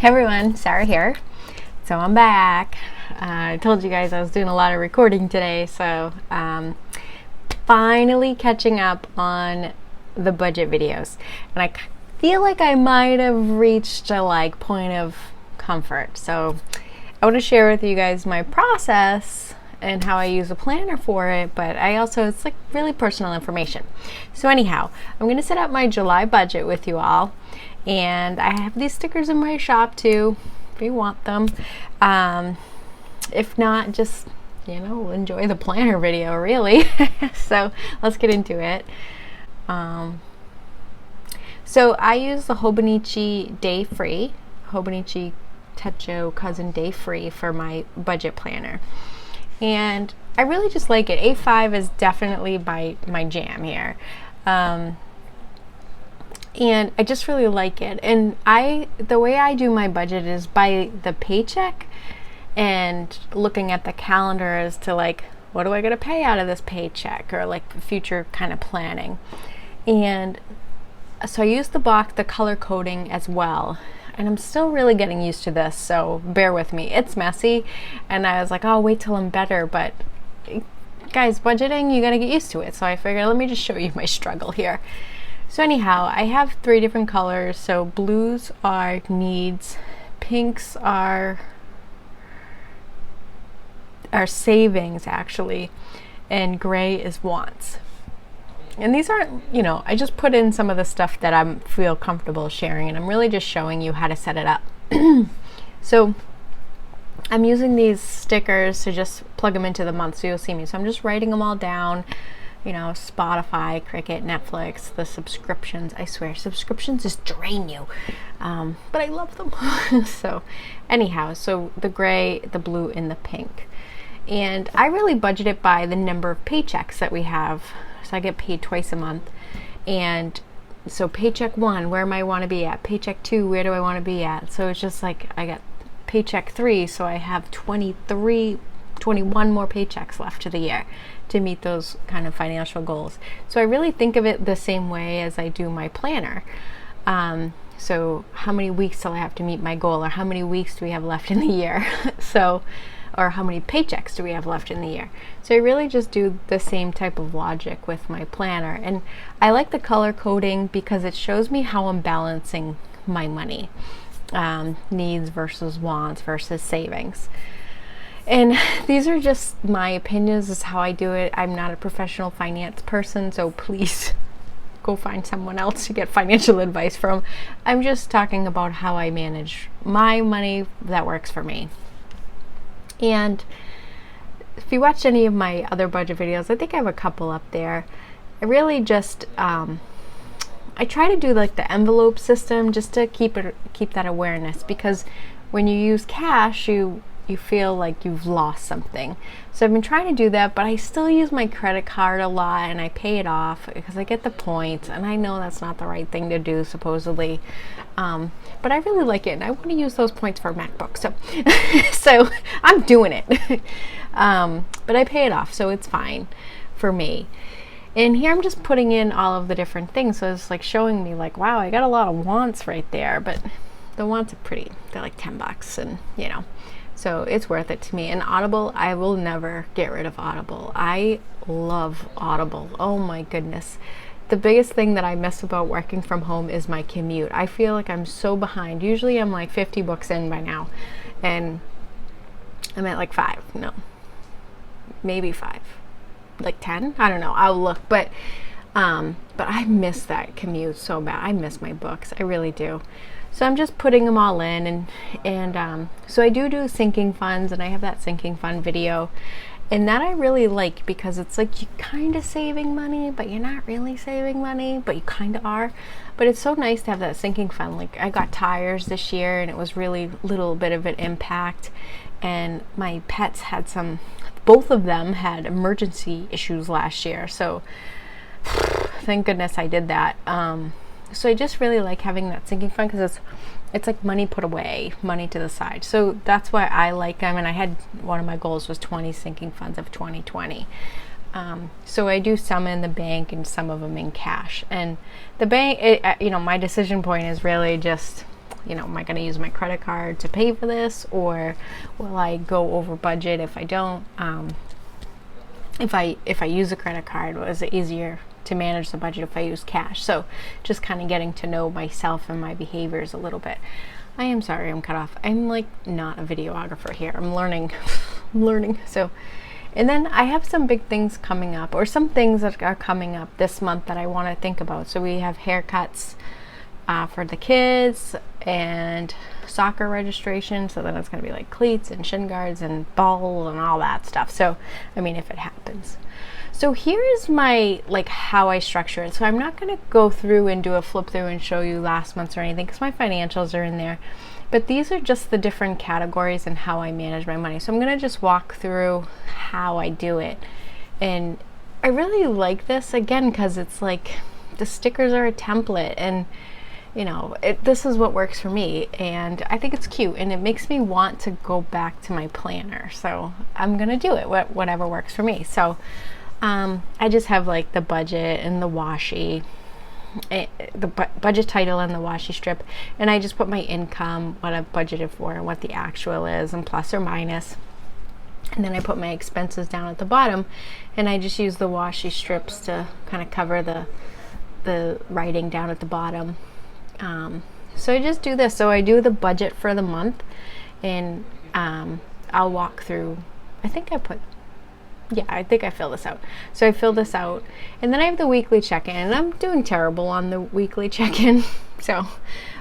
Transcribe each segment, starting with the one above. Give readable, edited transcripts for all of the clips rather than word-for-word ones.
Everyone, Sarah here. So I'm back. I told you guys I was doing a lot of recording today, so finally catching up on the budget videos. And I feel like I might have reached a point of comfort. So I want to share with you guys my process and how I use a planner for it, but it's really personal information. So anyhow, I'm going to set up my July budget with you all. And I have these stickers in my shop too, if you want them. If not, just, enjoy the planner video, really. So let's get into it. So I use the Hobonichi Hobonichi Techo Cousin Day Free for my budget planner. And I really just like it. A5 is definitely my jam here. And I just really like it. And the way I do my budget is by the paycheck and looking at the calendar as to what do I got to pay out of this paycheck, or future kind of planning. And so I use the color coding as well. And I'm still really getting used to this, so bear with me. It's messy, and I was like, oh, wait till I'm better. But guys, budgeting, you got to get used to it. So I figured, let me just show you my struggle here. So anyhow, I have 3 different colors. So blues are needs, pinks are savings actually, and gray is wants. And these aren't, I just put in some of the stuff that I feel comfortable sharing, and I'm really just showing you how to set it up. So I'm using these stickers to just plug them into the month so you'll see me. So I'm just writing them all down. Spotify, Cricket, Netflix, the subscriptions. I swear, subscriptions just drain you. But I love them. So anyhow, so the gray, the blue, and the pink. And I really budget it by the number of paychecks that we have. So I get paid twice a month. And so paycheck 1, where might I want to be at? Paycheck 2, where do I want to be at? So it's just I got paycheck 3, so I have 21 more paychecks left to the year to meet those kind of financial goals. So I really think of it the same way as I do my planner. So how many weeks till I have to meet my goal, or how many weeks do we have left in the year? Or how many paychecks do we have left in the year? So I really just do the same type of logic with my planner. And I like the color coding because it shows me how I'm balancing my money. Needs versus wants versus savings. And these are just my opinions, is how I do it. I'm not a professional finance person, so please go find someone else to get financial advice from. I'm just talking about how I manage my money that works for me. And if you watched any of my other budget videos, I think I have a couple up there. I really just I try to do the envelope system just to keep that awareness, because when you use cash, you feel like you've lost something. So I've been trying to do that, but I still use my credit card a lot, and I pay it off because I get the points, and I know that's not the right thing to do supposedly, but I really like it, and I want to use those points for a MacBook, so I'm doing it. But I pay it off, so it's fine for me. And here I'm just putting in all of the different things, so it's showing me wow, I got a lot of wants right there, but the wants are pretty, they're $10, and so it's worth it to me. And Audible, I will never get rid of Audible. I love Audible. Oh my goodness. The biggest thing that I miss about working from home is my commute. I feel like I'm so behind. Usually I'm 50 books in by now, and I'm at 5. No, maybe 5. 10? I don't know. I'll look. But I miss that commute so bad. I miss my books. I really do. So I'm just putting them all in, and so I do sinking funds, and I have that sinking fund video, and that I really like, because it's you're kind of saving money, but you're not really saving money, but you kind of are. But it's so nice to have that sinking fund. I got tires this year, and it was really little bit of an impact, and my pets had both of them had emergency issues last year, so thank goodness I did that. So I just really like having that sinking fund, because it's money put away, money to the side. So that's why I like them. And I had, one of my goals was 20 sinking funds of 2020. So I do some in the bank and some of them in cash. And the bank, my decision point is really just am I going to use my credit card to pay for this, or will I go over budget if I don't? If I use a credit card, was it easier to manage the budget if I use cash? So just kind of getting to know myself and my behaviors a little bit. I am sorry I'm cut off. I'm like not a videographer here. I'm learning. So, and then I have some big things coming up, or some things that are coming up this month that I want to think about. So we have haircuts for the kids and soccer registration. So then it's going to be like cleats and shin guards and ball and all that stuff. So, I mean, if it happens. So here is my, like, how I structure it. So I'm not going to go through and do a flip through and show you last month's or anything, because my financials are in there. But these are just the different categories and how I manage my money. So I'm going to just walk through how I do it. And I really like this, again, because it's like the stickers are a template, and this is what works for me, and I think it's cute, and it makes me want to go back to my planner. So I'm going to do it, whatever works for me. So I just have like the budget and the washi, the budget title and the washi strip, and I just put my income, what I've budgeted for, and what the actual is, and plus or minus. And then I put my expenses down at the bottom, and I just use the washi strips to kind of cover the writing down at the bottom. So I just do this. So I do the budget for the month, and I'll walk through. I think I fill this out. So I fill this out, and then I have the weekly check-in, and I'm doing terrible on the weekly check-in.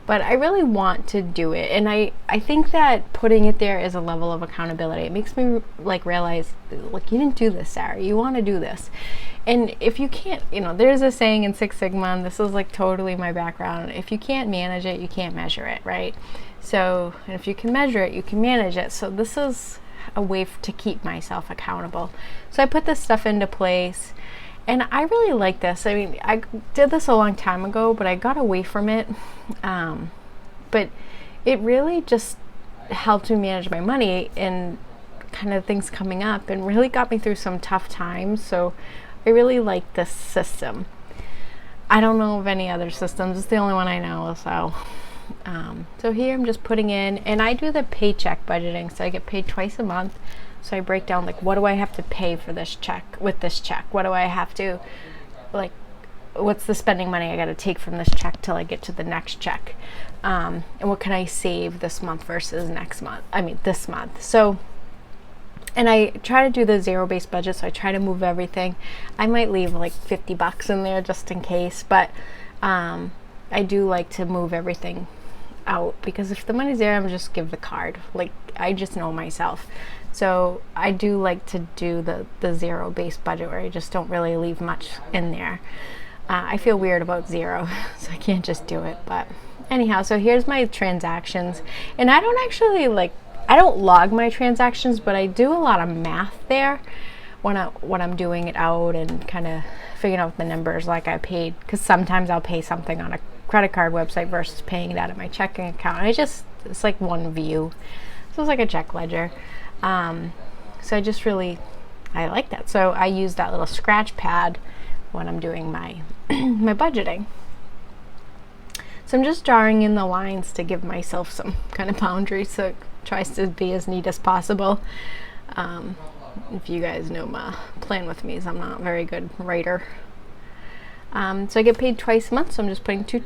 But I really want to do it, and I think that putting it there is a level of accountability. It makes me like realize, like, you didn't do this, Sarah. You want to do this. And if you can't, there's a saying in Six Sigma, and this is like totally my background. If you can't manage it, you can't measure it, right? So, and if you can measure it, you can manage it. So this is a way to keep myself accountable. So I put this stuff into place, and I really like this. I mean, I did this a long time ago, but I got away from it. But it really just helped me manage my money and kind of things coming up, and really got me through some tough times. So I really like this system. I don't know of any other systems. It's the only one I know. So here I'm just putting in, and I do the paycheck budgeting. So I get paid twice a month. So I break down, like, what do I have to pay for this check, with this check? What do I have to, like, what's the spending money I got to take from this check till I get to the next check? And what can I save this month versus this month? So, and I try to do the zero-based budget. So I try to move everything. I might leave like $50 in there just in case, but I do like to move everything out, because if the money's there, I'm just give the card. Like, I just know myself. So I do like to do the zero-based budget, where I just don't really leave much in there. I feel weird about zero, so I can't just do it. But anyhow, so here's my transactions, and I don't log my transactions, but I do a lot of math there when I'm doing it out, and kind of figuring out the numbers, like I paid, because sometimes I'll pay something on a credit card website versus paying it out of my checking account. And it's like one view. So it's like a check ledger. So I like that. So I use that little scratch pad when I'm doing my my budgeting. So I'm just drawing in the lines to give myself some kind of boundaries, so it tries to be as neat as possible. If you guys know my plan with me, is I'm not a very good writer. So I get paid twice a month, so I'm just putting two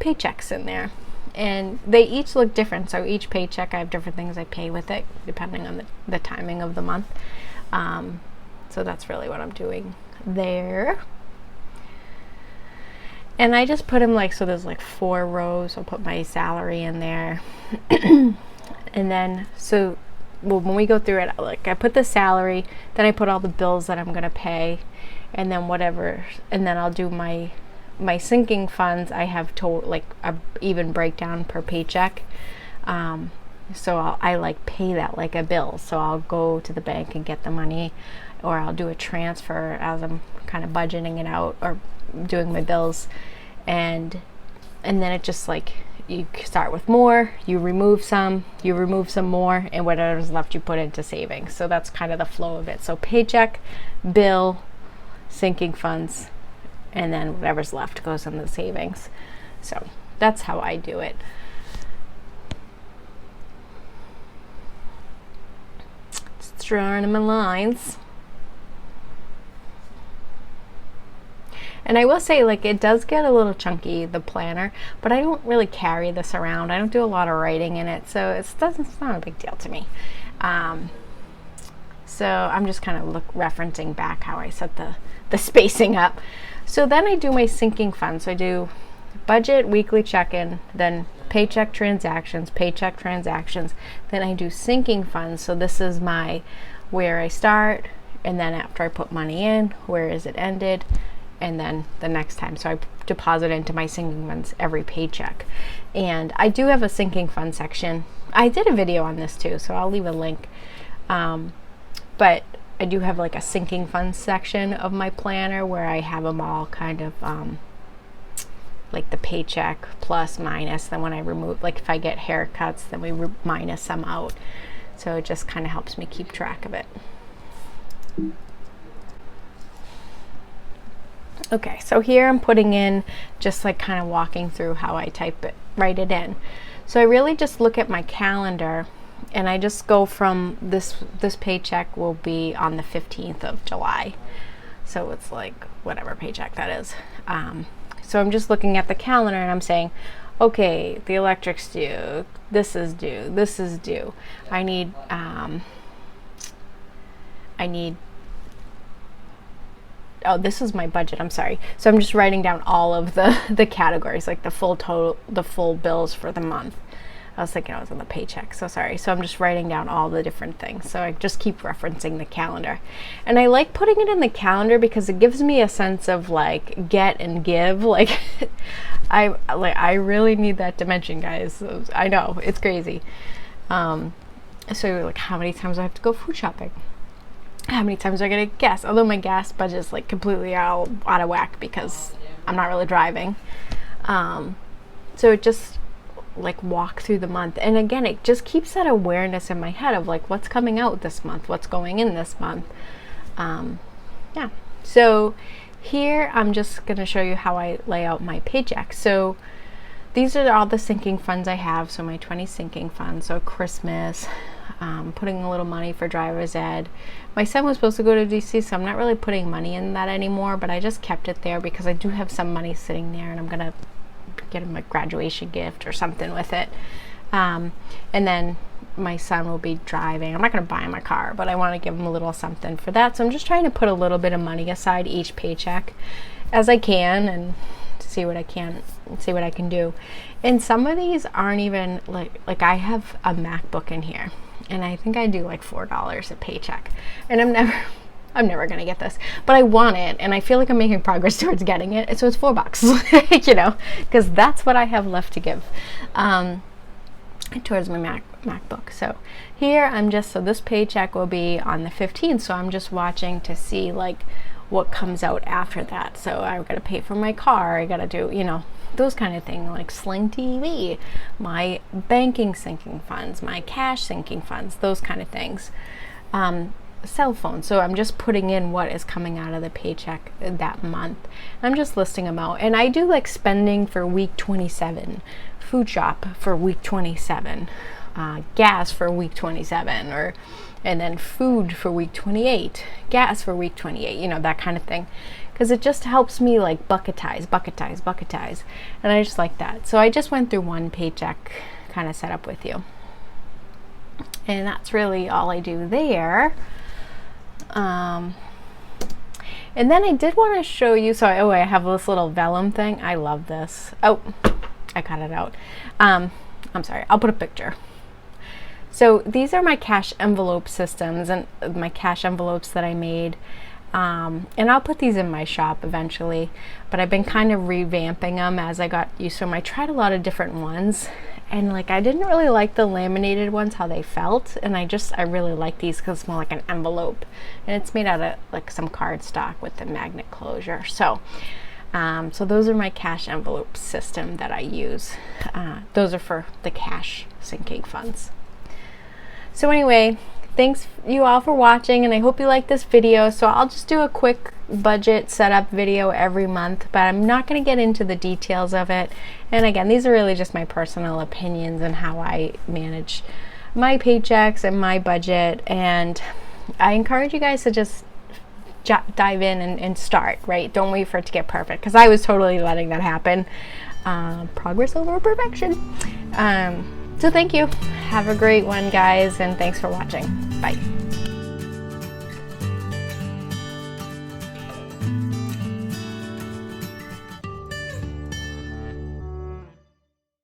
paychecks in there. And they each look different. So each paycheck, I have different things I pay with it, depending on the timing of the month. So that's really what I'm doing there. And I just put them so there's like 4 rows. I'll put my salary in there. And then, when we go through it, I put the salary, then I put all the bills that I'm going to pay, and then whatever. And then I'll do my sinking funds. I have a even breakdown per paycheck. So I pay that like a bill. So I'll go to the bank and get the money, or I'll do a transfer as I'm kind of budgeting it out or doing my bills. And then it just you start with more, you remove some more, and whatever's left you put into savings. So that's kind of the flow of it. So paycheck, bill, sinking funds, and then whatever's left goes in the savings. So that's how I do it. drawing in my lines. And I will say, like, it does get a little chunky, the planner, but I don't really carry this around. I don't do a lot of writing in it, so it's not a big deal to me. So I'm just kind of referencing back how I set the spacing up. So then I do my sinking fund. So I do budget, weekly check-in, then paycheck transactions, then I do sinking funds. So this is my where I start, and then after I put money in, where is it ended, and then the next time. So I deposit into my sinking funds every paycheck. And I do have a sinking fund section. I did a video on this too, so I'll leave a link. But I do have like a sinking fund section of my planner where I have them all kind of like the paycheck plus minus. Then when I remove, like if I get haircuts, then we minus some out. So it just kind of helps me keep track of it. Okay, so here I'm putting in, just like kind of walking through how I write it in. So I really just look at my calendar, and I just go from this paycheck will be on the 15th of July. So it's like whatever paycheck that is. So I'm just looking at the calendar and I'm saying, okay, the electric's due, this is due, this is due. I need oh, this is my budget, I'm sorry. So I'm just writing down all of the categories, like the full total, the full bills for the month. I was thinking I was on the paycheck, so sorry. So I'm just writing down all the different things. So I just keep referencing the calendar. And I like putting it in the calendar because it gives me a sense of like get and give. Like I really need that dimension, guys. So I know, it's crazy. So like how many times do I have to go food shopping? How many times do I get gas? Although my gas budget is like completely out of whack because I'm not really driving. So it just like walk through the month, and again it just keeps that awareness in my head of like what's coming out this month, what's going in this month. Yeah, so here I'm just going to show you how I lay out my paycheck. So these are all the sinking funds I have. So my 20 sinking funds. So Christmas, putting a little money for driver's ed. My son was supposed to go to DC, so I'm not really putting money in that anymore, but I just kept it there because I do have some money sitting there, and I'm gonna get him a graduation gift or something with it. And then my son will be driving. I'm not going to buy him a car, but I want to give him a little something for that. So I'm just trying to put a little bit of money aside each paycheck as I can, and see what I can do. And some of these aren't even like I have a MacBook in here, and I think I do like $4 a paycheck, and I'm never gonna get this, but I want it, and I feel like I'm making progress towards getting it. So it's $4, you know, because that's what I have left to give towards my MacBook. So here so this paycheck will be on the 15th. So I'm just watching to see like what comes out after that. So I gotta pay for my car. I gotta do, you know, those kind of things, like Sling TV, my banking sinking funds, my cash sinking funds, those kind of things. Cell phone. So I'm just putting in what is coming out of the paycheck that month. I'm just listing them out, and I do like spending for week 27, food shop for week 27, gas for week 27, and then food for week 28, gas for week 28, you know, that kind of thing, because it just helps me like bucketize, and I just like that. So I just went through one paycheck kind of setup with you, and that's really all I do there. And then I did want to show you, so I have this little vellum thing. I love this. Oh, I cut it out. I'm sorry, I'll put a picture. So these are my cash envelope systems, and my cash envelopes that I made. And I'll put these in my shop eventually, but I've been kind of revamping them as I got used to them. I tried a lot of different ones, and like I didn't really like the laminated ones, how they felt, and I really like these because it's more like an envelope, and it's made out of like some cardstock with the magnet closure. So so those are my cash envelope system that I use. Those are for the cash sinking funds. So anyway, thanks you all for watching, and I hope you like this video. So I'll just do a quick budget setup video every month, but I'm not going to get into the details of it. And again, these are really just my personal opinions and how I manage my paychecks and my budget. And I encourage you guys to just dive in and start, right? Don't wait for it to get perfect, because I was totally letting that happen. Progress over perfection. So thank you. Have a great one, guys, and thanks for watching. Bye.